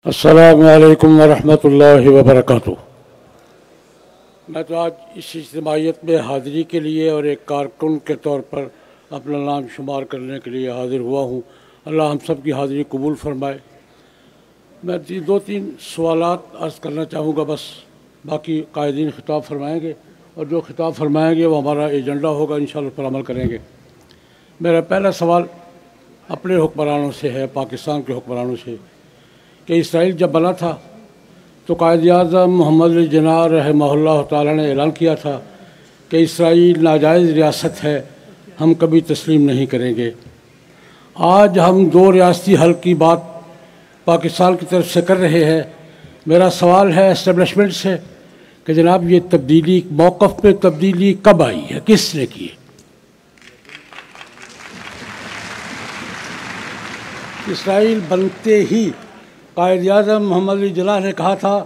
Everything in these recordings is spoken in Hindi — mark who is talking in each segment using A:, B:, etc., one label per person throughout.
A: अस्सलामु अलैकुम वरहमतुल्लाहि वबरकातुहू। मैं तो आज इस इज्तिमाइयत में हाज़िरी के लिए और एक कारकुन के तौर पर अपना नाम शुमार करने के लिए हाज़िर हुआ हूँ। अल्लाह हम सब की हाज़िरी कबूल फरमाए। मैं दो तीन सवालात अर्ज़ करना चाहूँगा, बस बाकी कायदीन खिताब फरमाएँगे और जो खिताब फरमाएँगे वो हमारा एजेंडा होगा, इंशाअल्लाह पर अमल करेंगे। मेरा पहला सवाल अपने हुक्मरानों से है, पाकिस्तान के हुक्मरानों से, कि इसराइल जब बना था तो कायद-ए-आज़म मोहम्मद अली जिन्ना रहमहुल्लाह ताला ने ऐलान किया था कि इसराइल नाजायज़ रियासत है, हम कभी तस्लीम नहीं करेंगे। आज हम दो रियासती हल की बात पाकिस्तान की तरफ से कर रहे हैं। मेरा सवाल है एस्टेब्लिशमेंट से कि जनाब ये तब्दीली, मौक़िफ़ में तब्दीली कब आई है, किसने की है? इसराइल बनते ही कायद-ए-आज़म मोहम्मद अली जिन्ना ने कहा था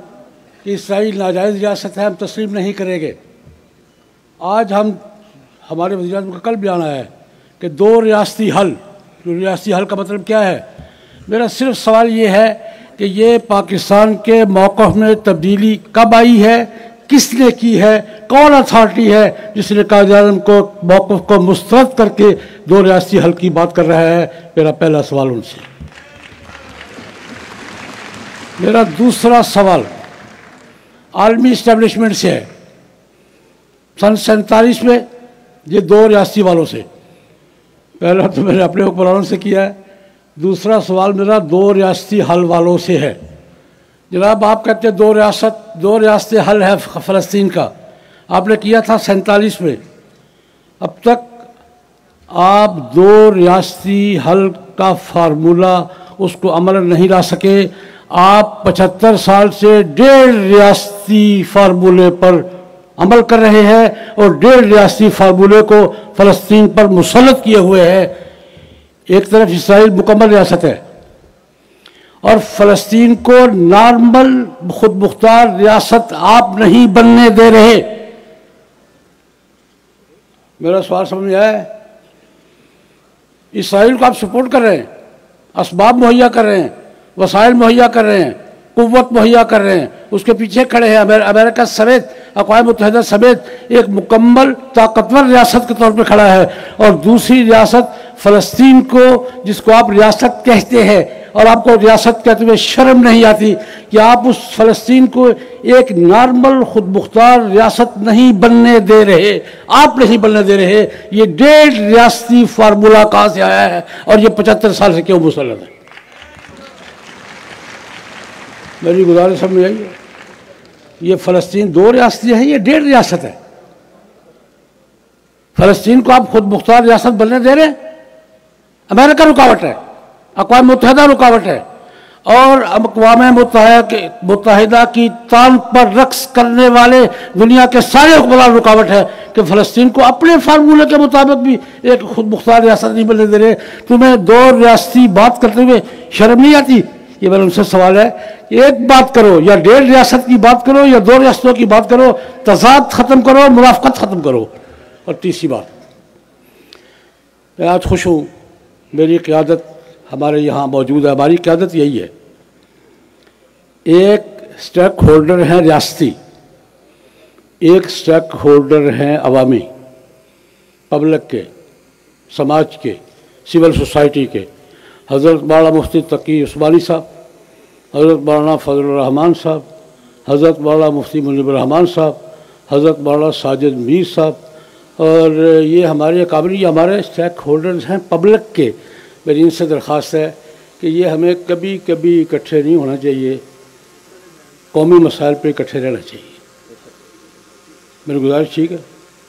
A: कि इसराइल नाजायज़ रियासत है, हम तस्लीम नहीं करेंगे। आज हमारे वज़ीर-ए-आज़म का कल बयान आया है कि दो रियासती हल, जो रियासती हल का मतलब क्या है? मेरा सिर्फ सवाल ये है कि ये पाकिस्तान के मौक़िफ़ में तब्दीली कब आई है, किसने की है, कौन अथॉरिटी है जिसने कायद-ए-आज़म को मौक़िफ़ को मुस्तरद करके दो रियासती हल की बात कर रहा है? मेरा पहला सवाल उनसे। मेरा दूसरा सवाल आलमी इस्टेब्लिशमेंट से है। सन 47 में ये दो रियासती वालों से, पहला तो मैंने अपने हुक्मरानों से किया है, दूसरा सवाल मेरा दो रियासती हल वालों से है। जनाब आप कहते हैं दो रियासती हल है फ़लस्तीन का, आपने किया था 47 में। अब तक आप दो रियासती हल का फार्मूला उसको अमल नहीं ला सके। आप 75 साल से डेढ़ रियासती फार्मूले पर अमल कर रहे हैं और डेढ़ रियासती फार्मूले को फ़लस्तीन पर मुसल्लत किए हुए हैं। एक तरफ इसराइल मुकम्मल रियासत है और फ़लस्तीन को नॉर्मल खुद मुख्तार रियासत आप नहीं बनने दे रहे। मेरा सवाल समझ में आया? इसराइल को आप सपोर्ट कर रहे हैं, असबाब मुहैया कर रहे हैं, वसाइल मुहैया कर रहे हैं, कुव्वत मुहैया कर रहे हैं, उसके पीछे खड़े हैं। अमेरिका समेत, अक़वाम मुत्तहिदा समेत एक मुकम्मल ताकतवर रियासत के तौर पर खड़ा है। और दूसरी रियासत फ़लस्तीन को, जिसको आप रियासत कहते हैं और आपको रियासत कहते हुए शर्म नहीं आती कि आप उस फ़लस्तीन को एक नॉर्मल खुद मुख्तार रियासत नहीं बनने दे रहे, आप नहीं बनने दे रहे। ये डेढ़ रियासती फार्मूला कहाँ से आया है और ये 75 साल से क्यों मुसल्लत है? मेरी गुजारिश समझ आई है, ये फ़लस्तीन दो रियासतें हैं, ये डेढ़ रियासत है। फ़लस्तीन को आप खुद मुख्तार रियासत बनने दे रहे हैं, अमेरिका रुकावट है, अक़वाम मुत्तहिदा रुकावट है और अक़वाम मुत्तहिदा की तान पर रक्स करने वाले दुनिया के सारे हुक्मरान रुकावट है कि फ़लस्तीन को अपने फार्मूले के मुताबिक भी एक खुद मुख्तार रियासत नहीं बनने दे रहे। तुम्हें दो रियासती बात करते हुए शर्म नहीं आती? ये मेरा उनसे सवाल है कि एक बात करो, या डेढ़ रियासत की बात करो या दो रियासतों की बात करो, तज़ाद ख़त्म करो, मुनाफ़क़त ख़त्म करो। और तीसरी बात, मैं आज खुश हूँ, मेरी क़यादत हमारे यहाँ मौजूद है। हमारी क़यादत यही है, एक स्टेक होल्डर हैं रियासती, एक स्टेक होल्डर हैं अवामी, पब्लिक के, समाज के, सिविल सोसाइटी के। हज़रत मौलाना मुफ्ती तकी उस्मानी साहब, हज़रत मौलाना फजलुर रहमान साहब, हज़रत मौलाना मुफ्ती मुनीबुर रहमान साहब, हज़रत मौलाना साजिद मीर साहब, और ये हमारे काबिल हमारे स्टेक होल्डर्स हैं पब्लिक के। मेरी इनसे दरख्वास्त है कि ये हमें कभी कभी इकट्ठे नहीं होना चाहिए, कौमी मसाइल पर इकट्ठे रहना चाहिए। मेरी गुजारिश ठीक है,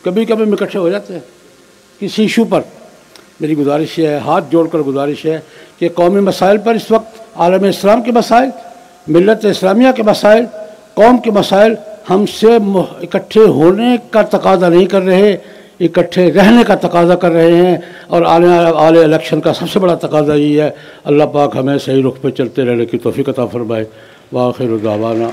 A: कभी कभी हम इकट्ठे हो जाते हैं किसी इशू पर। मेरी गुजारिश है, हाथ जोड़कर गुजारिश है कि कौमी मसाइल पर इस वक्त आलम इस्लाम के मसाइल, मिल्लत इस्लामिया के मसाइल, कौम के मसाइल हमसे इकट्ठे होने का तकाज़ा नहीं कर रहे, इकट्ठे रहने का तकाज़ा कर रहे हैं। और आने इलेक्शन का सबसे बड़ा तकाज़ा यही है। अल्लाह पाक हमें सही रुख पर चलते रहने की तौफ़ीक़ अता फ़रमाए। व आखिर दावाना।